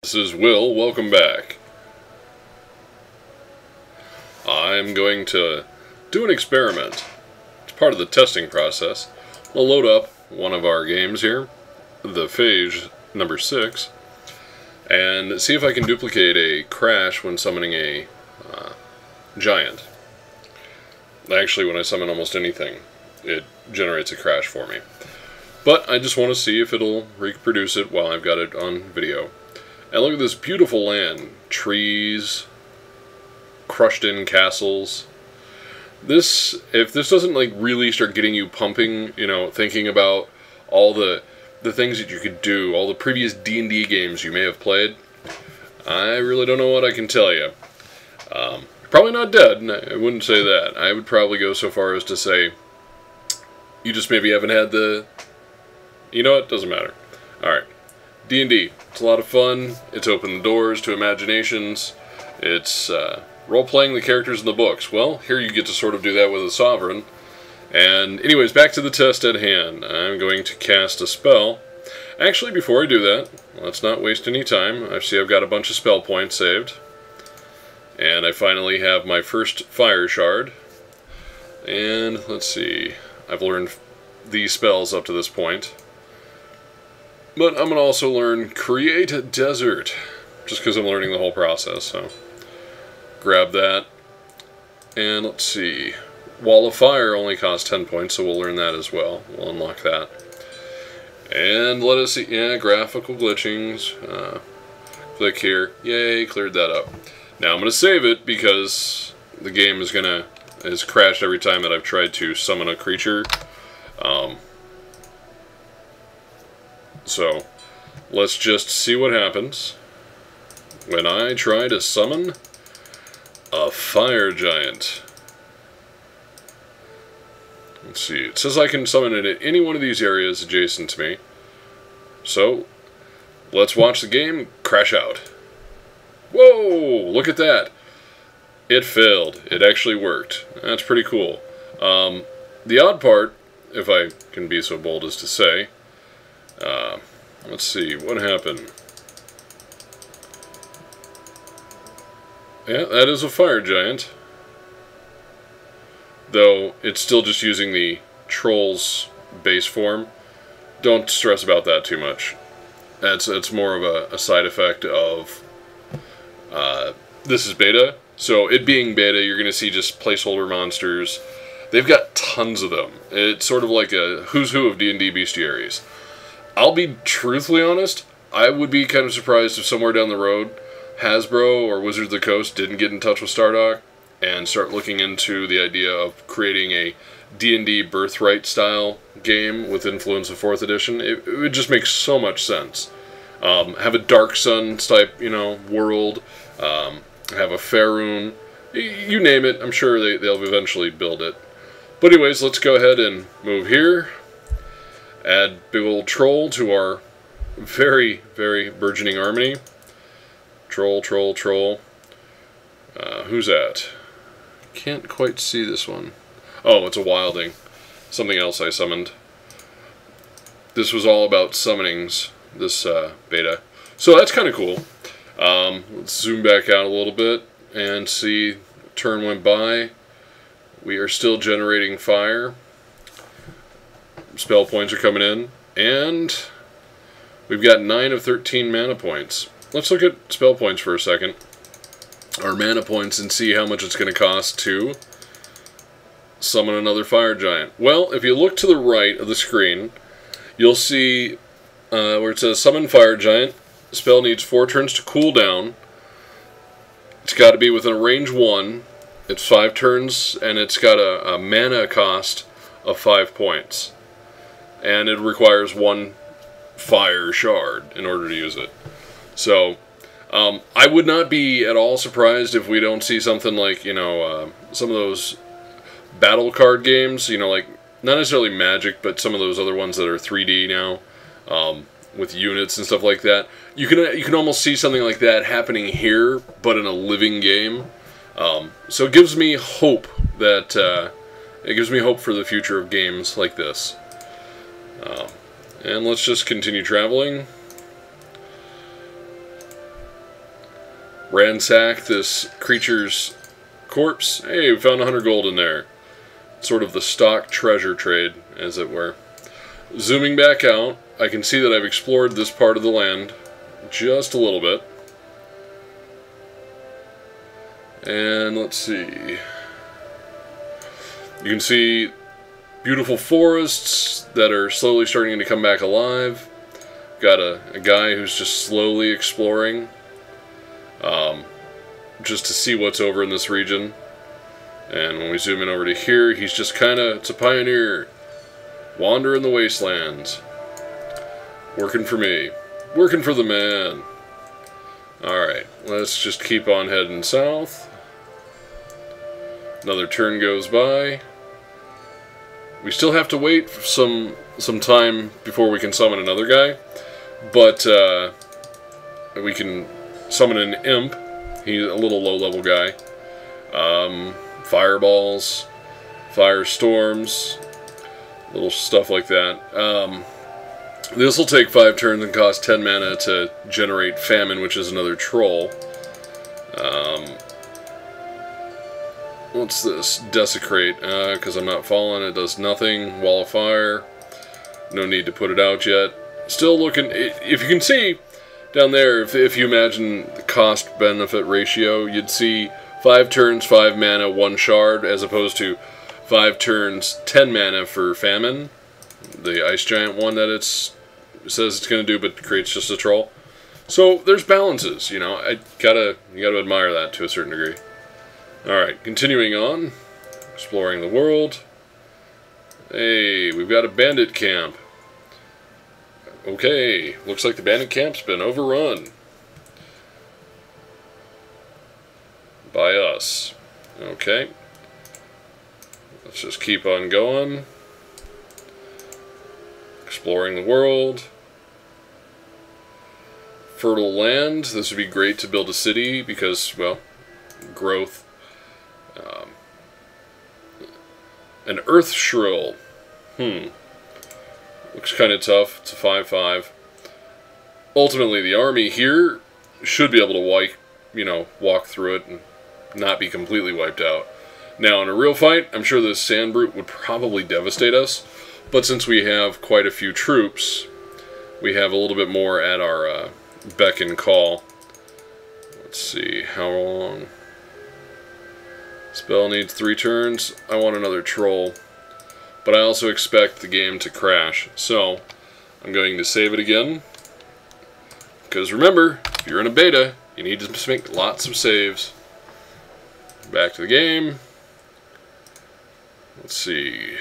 This is Will, welcome back. I'm going to do an experiment. It's part of the testing process. I'll load up one of our games here, the Phage number 6, and see if I can duplicate a crash when summoning a giant. Actually, when I summon almost anything, it generates a crash for me. But I just want to see if it'll reproduce it while I've got it on video. And look at this beautiful land. Trees, crushed in castles. If this doesn't like really start getting you pumping, thinking about all the things that you could do, all the previous D&D games you may have played, I really don't know what I can tell you. Probably not dead, I wouldn't say that. I would probably go so far as to say, you just maybe haven't had the... You know what? Doesn't matter. Alright. D&D. It's a lot of fun. It's opened the doors to imaginations. It's role-playing the characters in the books. Well, here you get to sort of do that with a Sovereign. And anyways, back to the test at hand. I'm going to cast a spell. Actually, before I do that, let's not waste any time. I see I've got a bunch of spell points saved. And I finally have my first Fire Shard. And let's see. I've learned these spells up to this point. But I'm going to also learn Create a Desert, just because I'm learning the whole process, so grab that. And let's see, Wall of Fire only costs 10 points, so we'll learn that as well. We'll unlock that. And let us see, graphical glitchings. Click here. Yay, cleared that up. Now I'm going to save it because the game has crashed every time that I've tried to summon a creature. So, let's just see what happens when I try to summon a fire giant. Let's see, it says I can summon it at any one of these areas adjacent to me. So, let's watch the game crash out. Whoa, look at that. It failed. It actually worked. That's pretty cool. The odd part, if I can be so bold as to say, let's see, what happened? Yeah, that is a fire giant. Though, it's still just using the troll's base form. Don't stress about that too much. It's more of a side effect of, this is beta. So, it being beta, you're going to see just placeholder monsters. They've got tons of them. It's sort of like a who's who of D&D bestiaries. I'll be truthfully honest, I would be kind of surprised if somewhere down the road Hasbro or Wizards of the Coast didn't get in touch with Stardock and start looking into the idea of creating a D&D Birthright style game with influence of 4th edition. It would just make so much sense. Have a Dark Sun type, world, have a Faerun, you name it, I'm sure they'll eventually build it. But anyways, let's go ahead and move here. Add big old troll to our very, very burgeoning army. Troll, troll, troll. Who's that? Can't quite see this one. Oh, it's a wilding. Something else I summoned. This was all about summonings, this beta. So that's kind of cool. Let's zoom back out a little bit and see. Turn went by. We are still generating fire. Spell points are coming in, and we've got 9 of 13 mana points. Let's look at spell points for a second, or mana points, and see how much it's going to cost to summon another fire giant. Well, if you look to the right of the screen, you'll see where it says Summon Fire Giant. The spell needs 4 turns to cool down. It's got to be within a range 1. It's 5 turns, and it's got a mana cost of 5 points. And it requires 1 fire shard in order to use it. So, I would not be at all surprised if we don't see something like, some of those battle card games, like, not necessarily Magic, but some of those other ones that are 3D now, with units and stuff like that. You can almost see something like that happening here, but in a living game. So it gives me hope that, it gives me hope for the future of games like this. And let's just continue traveling. ransack this creature's corpse. Hey, we found 100 gold in there. Sort of the stock treasure trade, as it were. Zooming back out, I can see that I've explored this part of the land just a little bit. And let's see. You can see beautiful forests that are slowly starting to come back alive. Got a guy who's just slowly exploring just to see what's over in this region. And when we zoom in over to here, he's just kind of, it's a pioneer. Wandering the wastelands. Working for me. Working for the man. Alright, let's just keep on heading south. Another turn goes by. We still have to wait for some time before we can summon another guy. But we can summon an imp. He's a little low-level guy. Fireballs, firestorms, little stuff like that. This will take 5 turns and cost 10 mana to generate Famine, which is another troll. What's this? Desecrate. Because I'm not falling, it does nothing. Wall of Fire. No need to put it out yet. Still looking, if you can see down there, if you imagine the cost-benefit ratio, you'd see 5 turns, 5 mana, 1 shard, as opposed to 5 turns, 10 mana for Famine. The Ice Giant one that it says it's going to do, but creates just a troll. So there's balances, you know. You gotta admire that to a certain degree. Alright, continuing on. Exploring the world. Hey, we've got a bandit camp. Okay, looks like the bandit camp's been overrun. By us. Okay. Let's just keep on going. Exploring the world. Fertile land. This would be great to build a city because, well, growth. An Earth Shrill. Looks kind of tough. It's a 5/5. Ultimately, the army here should be able to walk through it and not be completely wiped out. Now, in a real fight, I'm sure this Sand Brute would probably devastate us, but since we have quite a few troops, we have a little bit more at our beck and call. Let's see, how long? Spell needs 3 turns. I want another troll, but I also expect the game to crash, so I'm going to save it again, because remember, if you're in a beta, you need to make lots of saves. Back to the game. Let's see.